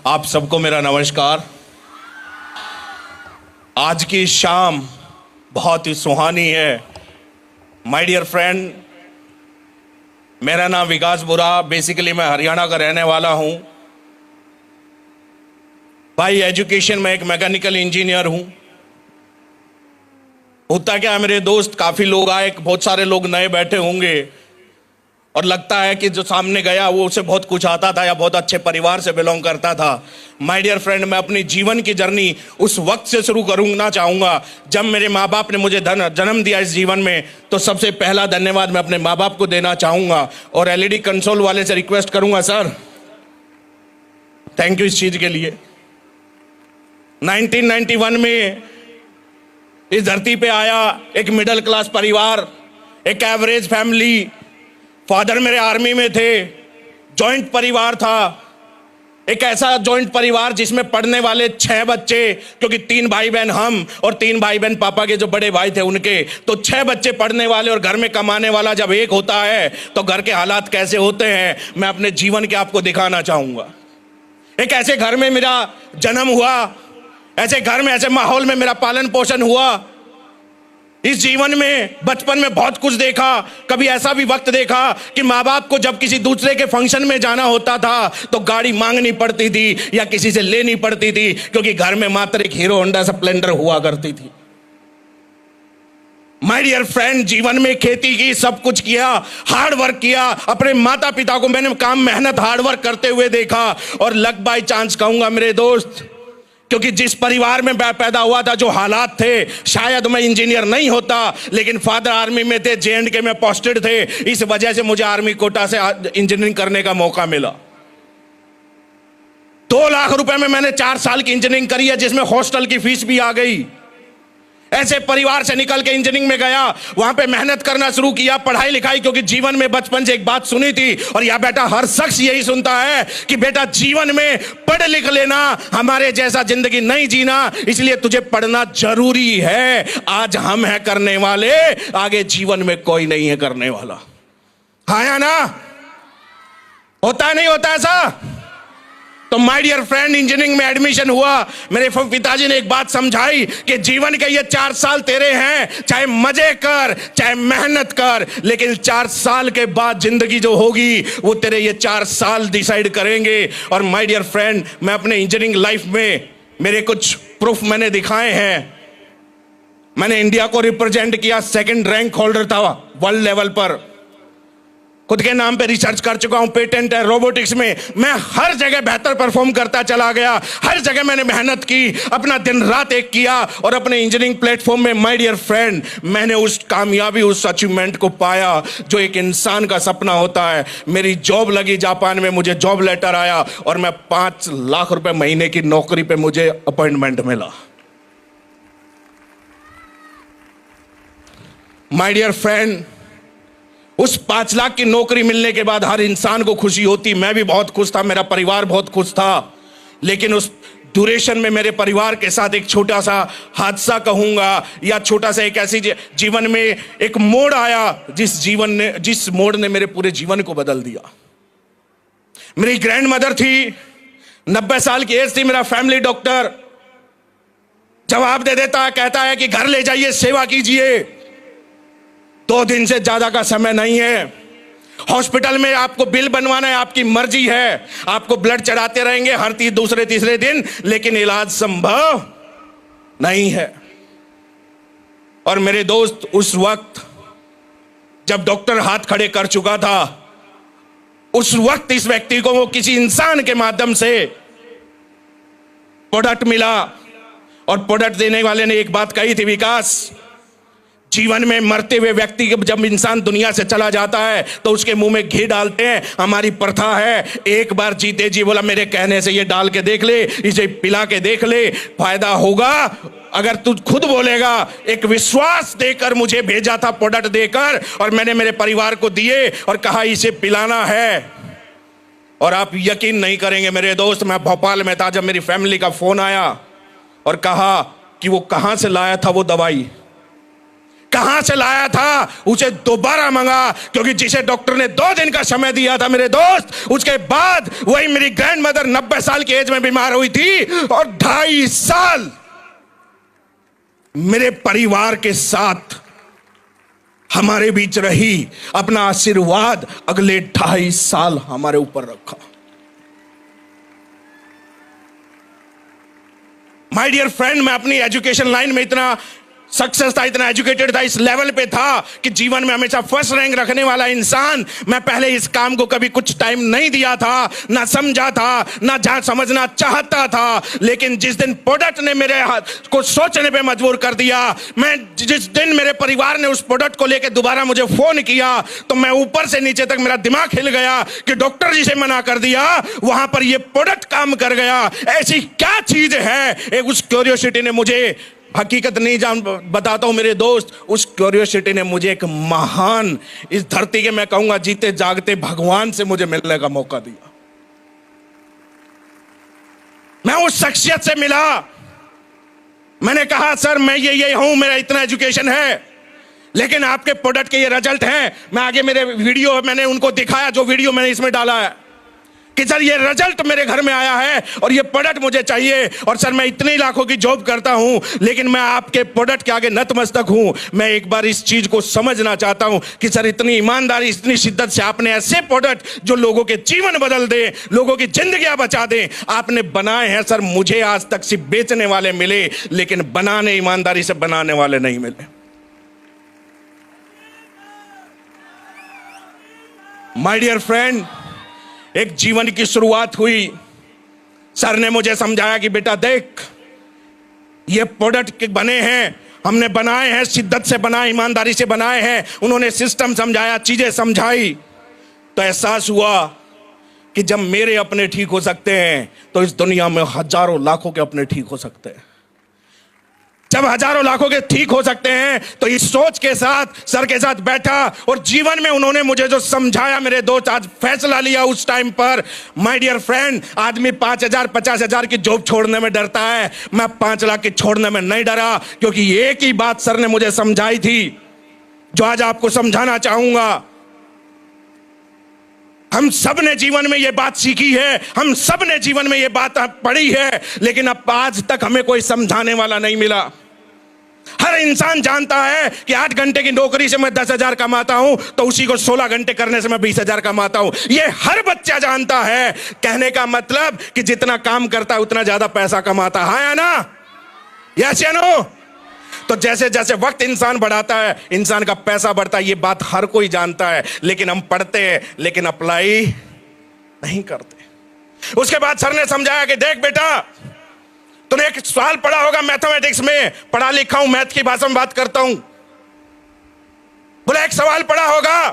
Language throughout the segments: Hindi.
आप सबको मेरा नमस्कार। आज की शाम बहुत ही सुहानी है। माय डियर फ्रेंड, मेरा नाम विकास बुरा, बेसिकली मैं हरियाणा का रहने वाला हूं। भाई एजुकेशन में एक मैकेनिकल इंजीनियर हूं। होता क्या है मेरे दोस्त, काफी लोग आए, बहुत सारे लोग नए बैठे होंगे और लगता है कि जो सामने गया वो उसे बहुत कुछ आता था या बहुत अच्छे परिवार से बिलोंग करता था। माय डियर फ्रेंड, मैं अपनी जीवन की जर्नी उस वक्त से शुरू करूंगा चाहूंगा जब मेरे माँ बाप ने मुझे जन्म दिया इस जीवन में। तो सबसे पहला धन्यवाद मैं अपने माँ बाप को देना चाहूंगा और एलईडी कंसोल वाले से रिक्वेस्ट करूंगा, सर थैंक यू इस चीज के लिए। 1991 में इस धरती पे आया एक मिडिल क्लास परिवार, एक एवरेज फैमिली। फादर मेरे आर्मी में थे, जॉइंट परिवार था, एक ऐसा जॉइंट परिवार जिसमें पढ़ने वाले 6 बच्चे, क्योंकि 3 भाई बहन हम और 3 भाई बहन पापा के जो बड़े भाई थे उनके, तो 6 बच्चे पढ़ने वाले और घर में कमाने वाला जब एक होता है तो घर के हालात कैसे होते हैं मैं अपने जीवन के आपको दिखाना चाहूंगा। एक ऐसे घर में मेरा जन्म हुआ, ऐसे घर में ऐसे माहौल में मेरा पालन पोषण हुआ। इस जीवन में बचपन में बहुत कुछ देखा। कभी ऐसा भी वक्त देखा कि माँ बाप को जब किसी दूसरे के फंक्शन में जाना होता था तो गाड़ी मांगनी पड़ती थी या किसी से लेनी पड़ती थी, क्योंकि घर में मात्र एक हीरो होंडा स्प्लेंडर हुआ करती थी। माय डियर फ्रेंड, जीवन में खेती की, सब कुछ किया, हार्ड वर्क किया। अपने माता पिता को मैंने काम मेहनत हार्ड वर्क करते हुए देखा और लक बाय चांस कहूंगा मेरे दोस्त, क्योंकि जिस परिवार में मैं पैदा हुआ था, जो हालात थे, शायद मैं इंजीनियर नहीं होता, लेकिन फादर आर्मी में थे, J&K में पोस्टेड थे। इस वजह से मुझे आर्मी कोटा से इंजीनियरिंग करने का मौका मिला। 2 लाख रुपए में मैंने 4 साल की इंजीनियरिंग करी है, जिसमें हॉस्टल की फीस भी आ गई। ऐसे परिवार से निकल के इंजीनियरिंग में गया, वहां पे मेहनत करना शुरू किया, पढ़ाई लिखाई, क्योंकि जीवन में बचपन से एक बात सुनी थी और यह बेटा हर शख्स यही सुनता है कि बेटा जीवन में पढ़ लिख लेना, हमारे जैसा जिंदगी नहीं जीना, इसलिए तुझे पढ़ना जरूरी है। आज हम हैं करने वाले, आगे जीवन में कोई नहीं है करने वाला। हाँ या ना? होता नहीं होता ऐसा? तो माय डियर फ्रेंड, इंजीनियरिंग में एडमिशन हुआ। मेरे पिताजी ने एक बात समझाई कि जीवन के ये 4 साल तेरे हैं, चाहे मजे कर, चाहे मेहनत कर, लेकिन 4 साल के बाद जिंदगी जो होगी वो तेरे ये 4 साल डिसाइड करेंगे। और माय डियर फ्रेंड, मैं अपने इंजीनियरिंग लाइफ में मेरे कुछ प्रूफ मैंने दिखाए हैं। मैंने इंडिया को रिप्रेजेंट किया, 2nd रैंक होल्डर था वर्ल्ड लेवल पर। खुद के नाम पे रिसर्च कर चुका हूं, पेटेंट है, रोबोटिक्स में मैं हर जगह बेहतर परफॉर्म करता चला गया। हर जगह मैंने मेहनत की, अपना दिन रात एक किया और अपने इंजीनियरिंग प्लेटफॉर्म में माय डियर फ्रेंड मैंने उस कामयाबी, उस अचीवमेंट को पाया जो एक इंसान का सपना होता है। मेरी जॉब लगी जापान में, मुझे जॉब लेटर आया और मैं 5 लाख रुपए महीने की नौकरी पे मुझे अपॉइंटमेंट मिला। माय डियर फ्रेंड, उस 5 लाख की नौकरी मिलने के बाद हर इंसान को खुशी होती। मैं भी बहुत खुश था, मेरा परिवार बहुत खुश था, लेकिन उस ड्यूरेशन में मेरे परिवार के साथ एक छोटा सा हादसा कहूंगा या छोटा सा एक ऐसी जीवन में एक मोड़ आया जिस मोड़ ने मेरे पूरे जीवन को बदल दिया। मेरी ग्रैंड मदर थी, 90 साल की एज थी। मेरा फैमिली डॉक्टर जवाब दे देता है, कहता है कि घर ले जाइए, सेवा कीजिए। 2 दिन से ज्यादा का समय नहीं है। हॉस्पिटल में आपको बिल बनवाना है, आपकी मर्जी है, आपको ब्लड चढ़ाते रहेंगे हर दूसरे तीसरे दिन, लेकिन इलाज संभव नहीं है। और मेरे दोस्त, उस वक्त जब डॉक्टर हाथ खड़े कर चुका था, उस वक्त इस व्यक्ति को वो किसी इंसान के माध्यम से प्रोडक्ट मिला और प्रोडक्ट देने वाले ने एक बात कही थी, विकास, जीवन में मरते हुए व्यक्ति जब इंसान दुनिया से चला जाता है तो उसके मुंह में घी डालते हैं, हमारी प्रथा है। एक बार जीते जी बोला, मेरे कहने से ये डाल के देख ले, इसे पिला के देख ले, फायदा होगा। अगर तू खुद बोलेगा, एक विश्वास देकर मुझे भेजा था प्रोडक्ट देकर, और मैंने मेरे परिवार को दिए और कहा इसे पिलाना है। और आप यकीन नहीं करेंगे मेरे दोस्त, मैं भोपाल में था जब मेरी फैमिली का फोन आया और कहा कि वो कहां से लाया था वो दवाई, जहां से लाया था उसे दोबारा मंगा, क्योंकि जिसे डॉक्टर ने 2 दिन का समय दिया था मेरे दोस्त, उसके बाद वही मेरी ग्रैंड मदर 90 साल की एज में बीमार हुई थी और 2.5 साल मेरे परिवार के साथ हमारे बीच रही, अपना आशीर्वाद अगले 2.5 साल हमारे ऊपर रखा। माय डियर फ्रेंड, मैं अपनी एजुकेशन लाइन में इतना सक्सेस था, इतना एजुकेटेड था, इस लेवल पे था कि जीवन में हमेशा फर्स्ट रैंक रखने वाला इंसान, मैं पहले इस काम को कभी कुछ टाइम नहीं दिया था, ना समझा था, ना जहां समझना चाहता था। लेकिन जिस दिन प्रोडक्ट ने मेरे हाथ को सोचने पे मजबूर कर दिया, मैं जिस दिन मेरे परिवार ने उस प्रोडक्ट को लेकर दोबारा मुझे फोन किया, तो मैं ऊपर से नीचे तक मेरा दिमाग हिल गया कि डॉक्टर जी से मना कर दिया, वहां पर यह प्रोडक्ट काम कर गया। ऐसी क्या चीज है? एक उस क्यूरियोसिटी ने मुझे, हकीकत नहीं जान बताता हूं मेरे दोस्त, उस क्यूरियोसिटी ने मुझे एक महान, इस धरती के मैं कहूंगा जीते जागते भगवान से मुझे मिलने का मौका दिया। मैं उस शख्सियत से मिला, मैंने कहा सर मैं ये हूं, मेरा इतना एजुकेशन है, लेकिन आपके प्रोडक्ट के ये रिजल्ट हैं। मैं आगे मेरे वीडियो मैंने उनको दिखाया, जो वीडियो मैंने इसमें डाला है कि सर ये रिजल्ट मेरे घर में आया है और ये प्रोडक्ट मुझे चाहिए, और सर मैं इतने लाखों की जॉब करता हूं लेकिन मैं आपके प्रोडक्ट के आगे नतमस्तक हूं। मैं एक बार इस चीज को समझना चाहता हूं कि सर इतनी ईमानदारी, इतनी शिद्दत से आपने ऐसे प्रोडक्ट जो लोगों के जीवन बदल दे, लोगों की जिंदगियां बचा दे, आपने बनाए हैं। सर मुझे आज तक सिर्फ बेचने वाले मिले, लेकिन बनाने, ईमानदारी से बनाने वाले नहीं मिले। माय डियर फ्रेंड, एक जीवन की शुरुआत हुई। सर ने मुझे समझाया कि बेटा देख, ये प्रोडक्ट बने हैं, हमने बनाए हैं, शिद्दत से बनाए, ईमानदारी से बनाए हैं। उन्होंने सिस्टम समझाया, चीजें समझाई, तो एहसास हुआ कि जब मेरे अपने ठीक हो सकते हैं तो इस दुनिया में हजारों लाखों के अपने ठीक हो सकते हैं। जब हजारों लाखों के ठीक हो सकते हैं तो इस सोच के साथ सर के साथ बैठा, और जीवन में उन्होंने मुझे जो समझाया मेरे दोस्त, आज फैसला लिया उस टाइम पर। माय डियर फ्रेंड, आदमी 5,000 50,000 की जॉब छोड़ने में डरता है, मैं 5 लाख की छोड़ने में नहीं डरा, क्योंकि एक ही बात सर ने मुझे समझाई थी जो आज आपको समझाना चाहूंगा। हम सब ने जीवन में यह बात सीखी है, हम सब ने जीवन में यह बात पढ़ी है, लेकिन अब आज तक हमें कोई समझाने वाला नहीं मिला। हर इंसान जानता है कि 8 घंटे की नौकरी से मैं 10,000 कमाता हूं, तो उसी को 16 घंटे करने से मैं 20,000 कमाता हूं। यह हर बच्चा जानता है। कहने का मतलब कि जितना काम करता है उतना ज्यादा पैसा कमाता है, या ना? यस या नो? तो जैसे जैसे वक्त इंसान बढ़ाता है, इंसान का पैसा बढ़ता है, ये बात हर कोई जानता है, लेकिन हम पढ़ते हैं लेकिन अप्लाई नहीं करते। उसके बाद सर ने समझाया कि देख बेटा, तूने एक सवाल पढ़ा होगा मैथमेटिक्स में, पढ़ा लिखा हूं, मैथ की भाषा में बात करता हूं। बोला एक सवाल पढ़ा होगा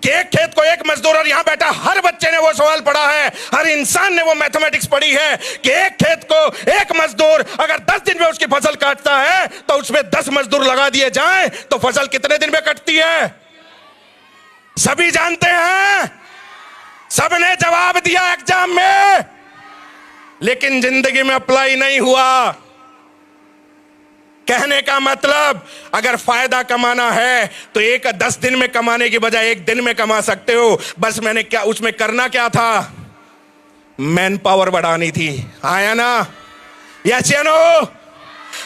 कि एक खेत को एक मजदूर, और यहां बैठा हर बच्चे ने वो सवाल पढ़ा है, हर इंसान ने वो मैथमेटिक्स पढ़ी है कि एक खेत को एक मजदूर अगर 10 दिन में उसकी फसल काटता है तो उसमें 10 मजदूर लगा दिए जाएं तो फसल कितने दिन में कटती है? सभी जानते हैं, सबने जवाब दिया एग्जाम में, लेकिन जिंदगी में अप्लाई नहीं हुआ। कहने का मतलब, अगर फायदा कमाना है तो 10 दिन में कमाने की बजाय 1 दिन में कमा सकते हो। बस मैंने क्या उसमें करना क्या था? मैन पावर बढ़ानी थी, आया ना? यस या नो?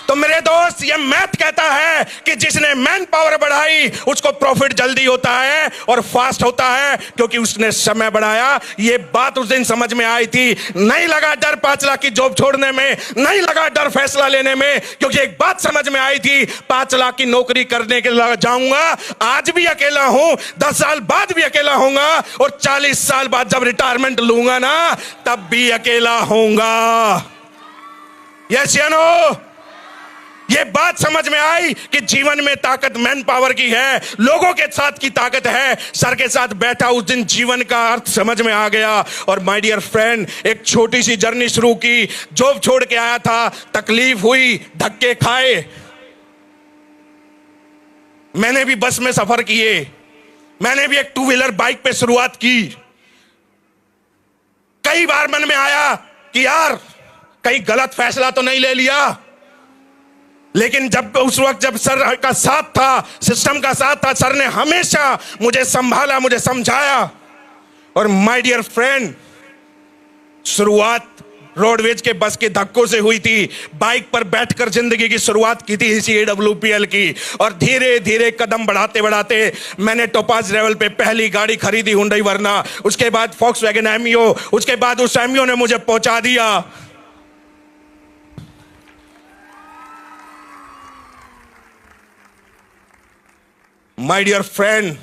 तो मेरे दोस्त, ये मैथ कहता है कि जिसने मैन पावर बढ़ाई उसको प्रॉफिट जल्दी होता है और फास्ट होता है, क्योंकि उसने समय बढ़ाया। ये बात उस दिन समझ में आई थी। नहीं लगा डर 5 लाख की जॉब छोड़ने में, नहीं लगा डर फैसला लेने में, क्योंकि एक बात समझ में आई थी, 5 लाख की नौकरी करने के लिए जाऊंगा, आज भी अकेला हूं, 10 साल बाद भी अकेला होऊंगा, और 40 साल बाद जब रिटायरमेंट लूंगा ना, तब भी अकेला होऊंगा। यस या नो? ये बात समझ में आई कि जीवन में ताकत मैन पावर की है, लोगों के साथ की ताकत है। सर के साथ बैठा उस दिन जीवन का अर्थ समझ में आ गया। और माय डियर फ्रेंड, एक छोटी सी जर्नी शुरू की, जॉब छोड़ के आया था, तकलीफ हुई, धक्के खाए, मैंने भी बस में सफर किए, मैंने भी एक 2 व्हीलर बाइक पे शुरुआत की। कई बार मन में आया कि यार कहीं गलत फैसला तो नहीं ले लिया, लेकिन जब उस वक्त जब सर का साथ था, सिस्टम का साथ था, सर ने हमेशा मुझे संभाला, मुझे समझाया। और माय डियर फ्रेंड, शुरुआत रोडवेज के बस के धक्कों से हुई थी। बाइक पर बैठकर जिंदगी की शुरुआत की थी इसी AWPL की, और धीरे धीरे कदम बढ़ाते बढ़ाते मैंने टोपाज लेवल पे पहली गाड़ी खरीदी, हुंडई वर्ना। उसके बाद फॉक्सवैगन एमियो, उसके बाद उस एमियो ने मुझे पहुंचा दिया माय डियर फ्रेंड।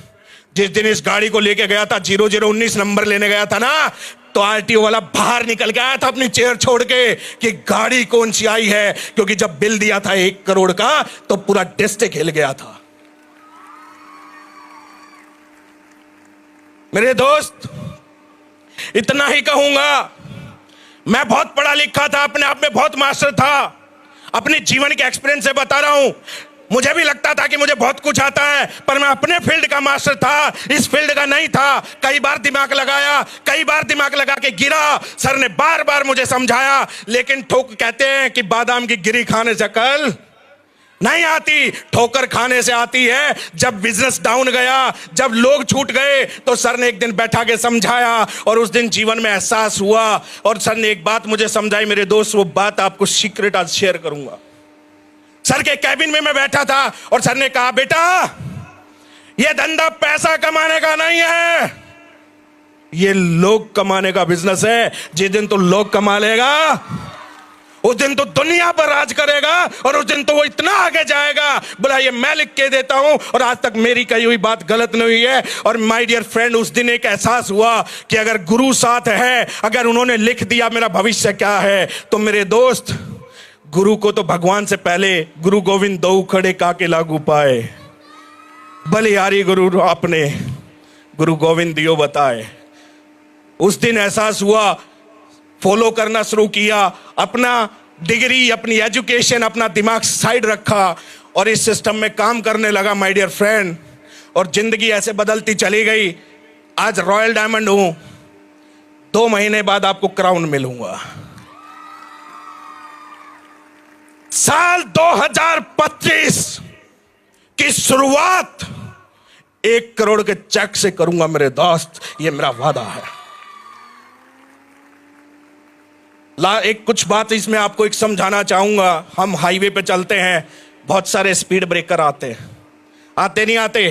जिस दिन इस गाड़ी को लेके गया था, 0019 नंबर लेने गया था ना, तो RTO वाला बाहर निकल के आया था अपनी चेयर छोड़ के कि गाड़ी कौन सी आई है, क्योंकि जब बिल दिया था 1 करोड़ का तो पूरा डिस्ट्रिक्ट हिल गया था। मेरे दोस्त, इतना ही कहूंगा, मैं बहुत पढ़ा लिखा था, अपने आप में बहुत मास्टर था, अपने जीवन के एक्सपीरियंस से बता रहा हूं। मुझे भी लगता था कि मुझे बहुत कुछ आता है, पर मैं अपने फील्ड का मास्टर था, इस फील्ड का नहीं था। कई बार दिमाग लगाया, कई बार दिमाग लगा के गिरा। सर ने बार बार मुझे समझाया, लेकिन कहते हैं कि बादाम की गिरी खाने से अकल नहीं आती, ठोकर खाने से आती है। जब बिजनेस डाउन गया, जब लोग छूट गए, तो सर ने एक दिन बैठा के समझाया, और उस दिन जीवन में एहसास हुआ। और सर ने एक बात मुझे समझाई मेरे दोस्त, वो बात आपको सीक्रेट आज शेयर करूंगा। सर के कैबिन में मैं बैठा था और सर ने कहा, बेटा ये धंधा पैसा कमाने का नहीं है, ये लोग कमाने का बिजनेस है। जिस दिन तो लोग कमा लेगा, उस दिन तो दुनिया पर राज करेगा, और उस दिन तो वो इतना आगे जाएगा। बोला ये मैं लिख के देता हूं, और आज तक मेरी कही हुई बात गलत नहीं हुई है। और माय डियर फ्रेंड, उस दिन एक एहसास हुआ कि अगर गुरु साथ है, अगर उन्होंने लिख दिया मेरा भविष्य क्या है, तो मेरे दोस्त, गुरु को तो भगवान से पहले गुरु गोविंद दो खड़े काके लागू पाए, बलिहारी गुरु आपने गुरु गोविंद दियो बताए। उस दिन एहसास हुआ, फॉलो करना शुरू किया, अपना डिग्री, अपनी एजुकेशन, अपना दिमाग साइड रखा और इस सिस्टम में काम करने लगा माय डियर फ्रेंड। और जिंदगी ऐसे बदलती चली गई। आज रॉयल डायमंड हूं, 2 महीने बाद आपको क्राउन मिलूंगा। साल 2025 की शुरुआत 1 करोड़ के चेक से करूंगा मेरे दोस्त, ये मेरा वादा है। एक कुछ बात इसमें आपको एक समझाना चाहूंगा। हम हाईवे पे चलते हैं, बहुत सारे स्पीड ब्रेकर आते नहीं आते,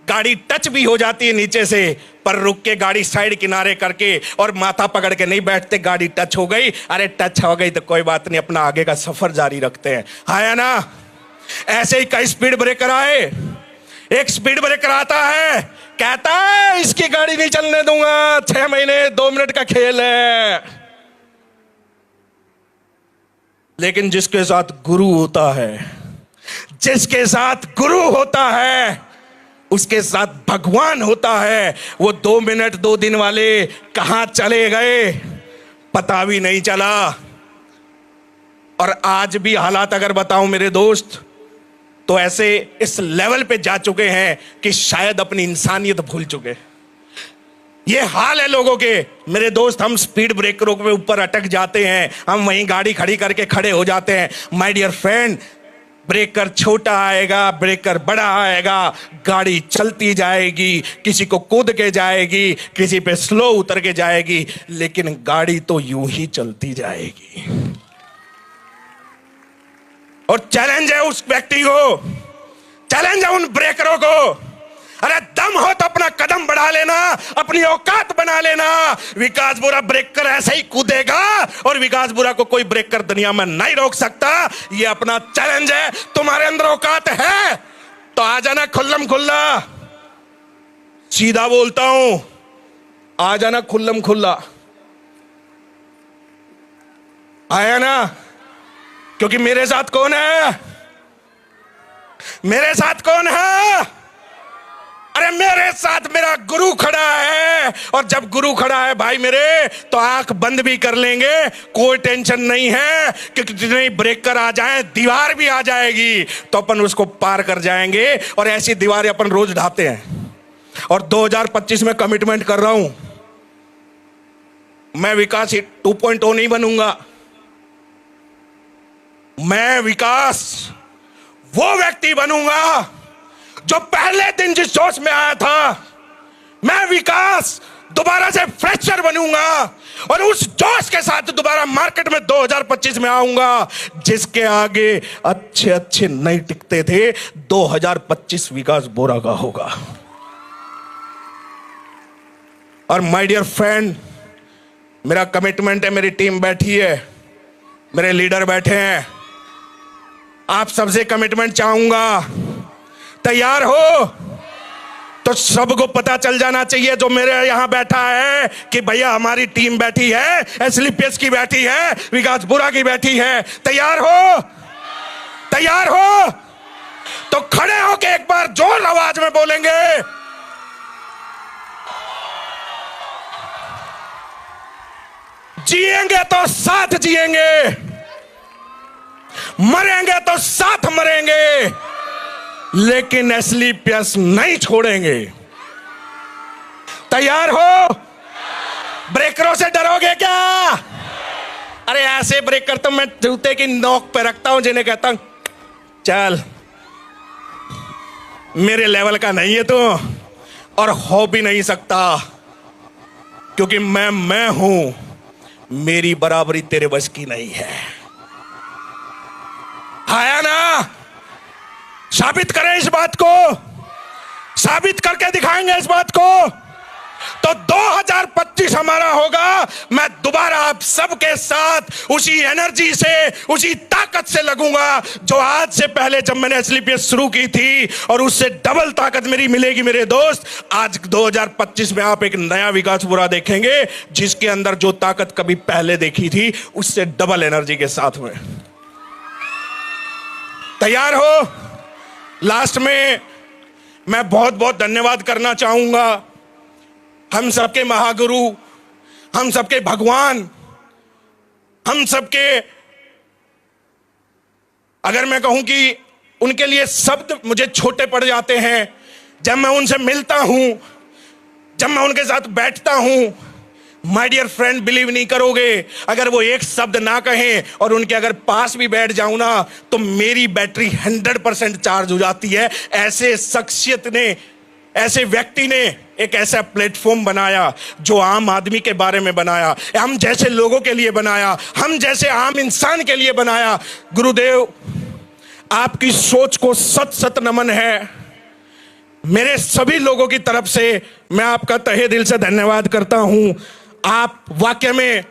गाड़ी टच भी हो जाती है नीचे से, पर रुक के गाड़ी साइड किनारे करके और माथा पकड़ के नहीं बैठते। गाड़ी टच हो गई, अरे टच हो गई तो कोई बात नहीं, अपना आगे का सफर जारी रखते हैं, है ना। ऐसे ही कई स्पीड ब्रेकर आए। एक स्पीड ब्रेकर आता है, कहता है इसकी गाड़ी नहीं चलने दूंगा, 6 महीने 2 मिनट का खेल है। लेकिन जिसके साथ गुरु होता है, जिसके साथ गुरु होता है, उसके साथ भगवान होता है, वो 2 मिनट 2 दिन वाले कहां चले गए पता भी नहीं चला। और आज भी हालात अगर बताऊं मेरे दोस्त, तो ऐसे इस लेवल पे जा चुके हैं कि शायद अपनी इंसानियत भूल चुके। ये हाल है लोगों के मेरे दोस्त। हम स्पीड ब्रेकरों के ऊपर अटक जाते हैं, हम वहीं गाड़ी खड़ी करके खड़े हो जाते हैं। माय डियर फ्रेंड, ब्रेकर छोटा आएगा, ब्रेकर बड़ा आएगा, गाड़ी चलती जाएगी, किसी को कूद के जाएगी, किसी पे स्लो उतर के जाएगी, लेकिन गाड़ी तो यूं ही चलती जाएगी। और चैलेंज है उस व्यक्ति को, चैलेंज है उन ब्रेकरों को, अरे दम हो तो अपना कदम बढ़ा लेना, अपनी औकात बना लेना। विकास बुरा ब्रेकर ऐसे ही कूदेगा, और विकास बुरा को कोई ब्रेकर दुनिया में नहीं रोक सकता। ये अपना चैलेंज है। तुम्हारे अंदर औकात है तो आ जाना खुल्लम खुल्ला। सीधा बोलता हूं, आ जाना खुल्लम खुल्ला, आया ना। क्योंकि मेरे साथ कौन है, मेरे साथ कौन है? अरे मेरे साथ मेरा गुरु खड़ा है। और जब गुरु खड़ा है भाई मेरे, तो आंख बंद भी कर लेंगे, कोई टेंशन नहीं है। क्योंकि जितने ब्रेकर आ जाए, दीवार भी आ जाएगी तो अपन उसको पार कर जाएंगे। और ऐसी दीवारें अपन रोज ढाते हैं। और 2025 में कमिटमेंट कर रहा हूं, मैं विकास 2.0 नहीं बनूंगा, मैं विकास वो व्यक्ति बनूंगा जो पहले दिन जिस जोश में आया था, मैं विकास दोबारा से फ्रेशर बनूंगा और उस जोश के साथ दोबारा मार्केट में 2025 में आऊंगा, जिसके आगे अच्छे अच्छे नहीं टिकते थे। 2025 विकास बोरा का होगा। और माय डियर फ्रेंड, मेरा कमिटमेंट है, मेरी टीम बैठी है, मेरे लीडर बैठे हैं, आप सबसे कमिटमेंट चाहूंगा। तैयार हो? तो सबको पता चल जाना चाहिए जो मेरे यहां बैठा है कि भैया हमारी टीम बैठी है, एसलीपीएस की बैठी है, विकास बोरा की बैठी है। तैयार हो? तैयार हो? तो खड़े होके एक बार जोर आवाज में बोलेंगे, जिएंगे तो साथ जिएंगे, मरेंगे तो साथ मरेंगे, लेकिन एसलीपीएस नहीं छोड़ेंगे। तैयार हो? ब्रेकरों से डरोगे क्या? अरे ऐसे ब्रेकर तो मैं जूते की नोक पे रखता हूं, जिन्हें कहता हूं चल मेरे लेवल का नहीं है तू, और हो भी नहीं सकता, क्योंकि मैं हूं, मेरी बराबरी तेरे बस की नहीं है। आया ना? साबित करें इस बात को, साबित करके दिखाएंगे इस बात को। तो 2025 हमारा होगा। मैं दोबारा आप सबके साथ उसी एनर्जी से, उसी ताकत से लगूंगा जो आज से पहले जब मैंने एसलीपीएस शुरू की थी, और उससे डबल ताकत मेरी मिलेगी मेरे दोस्त। आज 2025 में आप एक नया विकास बोरा देखेंगे, जिसके अंदर जो ताकत कभी पहले देखी थी उससे डबल एनर्जी के साथ में। तैयार हो? लास्ट में मैं बहुत बहुत धन्यवाद करना चाहूंगा हम सबके महागुरु, हम सबके भगवान, हम सबके, अगर मैं कहूं कि उनके लिए शब्द मुझे छोटे पड़ जाते हैं जब मैं उनसे मिलता हूं, जब मैं उनके साथ बैठता हूं। माय डियर फ्रेंड, बिलीव नहीं करोगे, अगर वो एक शब्द ना कहें और उनके अगर पास भी बैठ जाऊं ना, तो मेरी बैटरी 100% चार्ज हो जाती है। ऐसे शख्सियत ने, ऐसे व्यक्ति ने एक ऐसा प्लेटफॉर्म बनाया जो आम आदमी के बारे में बनाया, हम जैसे लोगों के लिए बनाया, हम जैसे आम इंसान के लिए बनाया। गुरुदेव, आपकी सोच को सत सत नमन है। मेरे सभी लोगों की तरफ से मैं आपका तहे दिल से धन्यवाद करता हूं। आप वाकई में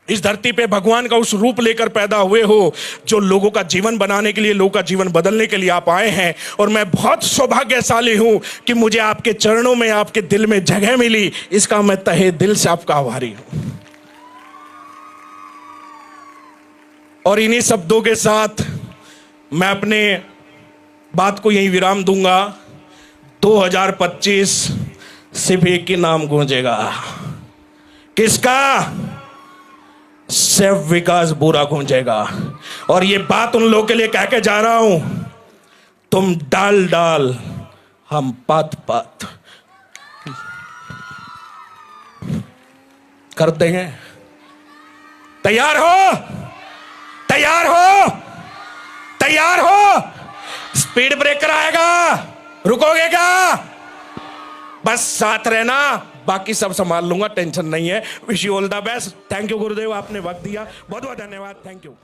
इस धरती पे भगवान का उस रूप लेकर पैदा हुए हो जो लोगों का जीवन बनाने के लिए, लोगों का जीवन बदलने के लिए आप आए हैं। और मैं बहुत सौभाग्यशाली हूं कि मुझे आपके चरणों में, आपके दिल में जगह मिली। इसका मैं तहे दिल से आपका आभारी हूं। और इन्हीं शब्दों के साथ मैं अपने बात को यहीं विराम दूंगा। 2025 सिर्फ एक ही नाम गूंजेगा। किसका? सिर्फ विकास बोरा गूंजेगा। और ये बात उन लोगों के लिए कह के जा रहा हूं, तुम डाल डाल, हम पात पात कर देंगे। तैयार हो? तैयार हो? तैयार हो? स्पीड ब्रेकर आएगा, रुकोगे क्या? बस साथ रहना, बाकी सब संभाल लूंगा, टेंशन नहीं है। Wish you all the best. Thank you गुरुदेव, आपने वक्त दिया, बहुत बहुत धन्यवाद। Thank you.